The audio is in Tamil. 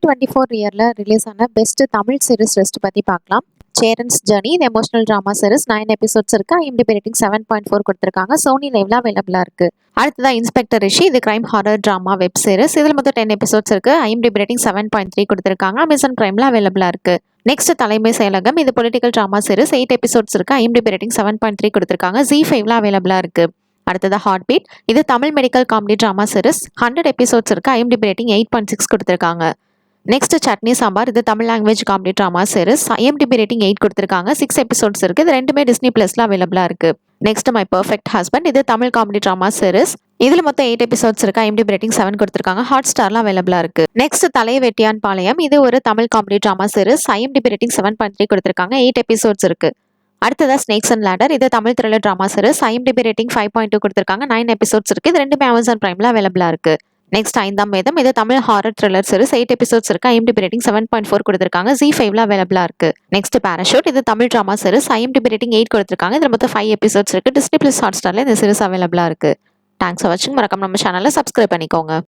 2024 இயர்ல ரிலீஸ் ஆன பெஸ்ட் தமிழ் சீரிஸ் லிஸ்ட் பத்தி பார்க்கலாம். சேரன்ஸ் ஜர்னி இது எமோஷனல் டிராமா சீரிஸ் 9 எபிசோட்ஸ் இருக்கு. IMDb ரேட்டிங் 7.4 கொடுத்திருக்காங்க. சோனி லைவ்ல அவைலபிளா இருக்கு. அடுத்ததா இன்ஸ்பெக்டர் ரிஷி இது crime horror drama web series. இதுல மொத்தம் 10 எபிசோட்ஸ் இருக்கு. IMDb ரேட்டிங் 7.3 கொடுத்திருக்காங்க. அமேசான் பிரைம்ல அவைலபிளா இருக்கு. நெக்ஸ்ட் தலைமை செயலகம் இது பொலிட்டிக்கல் டிராமா சீரிஸ் 8 எபிசோட்ஸ் இருக்கு. IMDb ரேட்டிங் 7.3 கொடுத்திருக்காங்க. ZEE5ல அவைலபிளா இருக்கு. அடுத்தது ஹார்ட் பீட் இது Tamil medical comedy drama series 100 episodes இருக்கு. IMDb ரேட்டிங் 8.6 கொடுத்திருக்காங்க. நெக்ஸ்ட் சட்னி சாம்பார் இது Tamil language comedy drama series IMDb rating 8 கொடுத்திருக்காங்க. 6 எபிசோட்ஸ் இருக்கு. இது ரெண்டுமே டிஸ்னி பிளஸ்ல அவைலபிளா இருக்கு. நெக்ஸ்ட் மை பெர்ஃபெக்ட் ஹஸ்பண்ட் இது தமிழ் காமெடி டிராமா சீரிஸ் இதுல மொத்தம் 8 எபிசோட்ஸ் இருக்கு. IMDb ரேட்டிங் 7 கொடுத்திருக்காங்க. ஹாட் ஸ்டார்ல அவைலபிளா இருக்கு. நெக்ஸ்ட் தலை வெட்டியான் பாளையம் இது ஒரு Tamil comedy drama series IMDb rating 7.3 கொடுத்திருக்காங்க. 8 எபிசோட்ஸ் இருக்கு. அடுத்ததா ஸ்னேக்ஸ் அண்ட் லேடர் இது Tamil thriller drama series IMDb rating 5.2 கொடுத்திருக்காங்க. 9 எபிசோட்ஸ் இருக்கு. இது ரெண்டுமே அமேசான் பிரைம்ல அவைலபிளா இருக்கு. நெக்ஸ்ட் ஐந்தாம் வேதம் இது Tamil horror thriller series 8 episodes இருக்கு. IMDb ரேட்டிங் 7.4 கொடுத்திருக்காங்க. ZEE5ல அவைலபிளா இருக்கு. நெக்ஸ்ட் பாராஷூட் இது Tamil drama series IMDb rating 8 கொடுத்திருக்காங்க. இதுல மொத்தம் 5 எபிசோட்ஸ் இருக்கு. டிஸ்னி பிளஸ் ஹாட் ஸ்டார்ல இந்த சீரிஸ் அவைலபிளா இருக்கு. தேங்க்ஸ் ஃபார் வாட்சிங். மறக்காம நம்ம சேனலை சப்ஸ்கிரைப் பண்ணிக்கோங்க.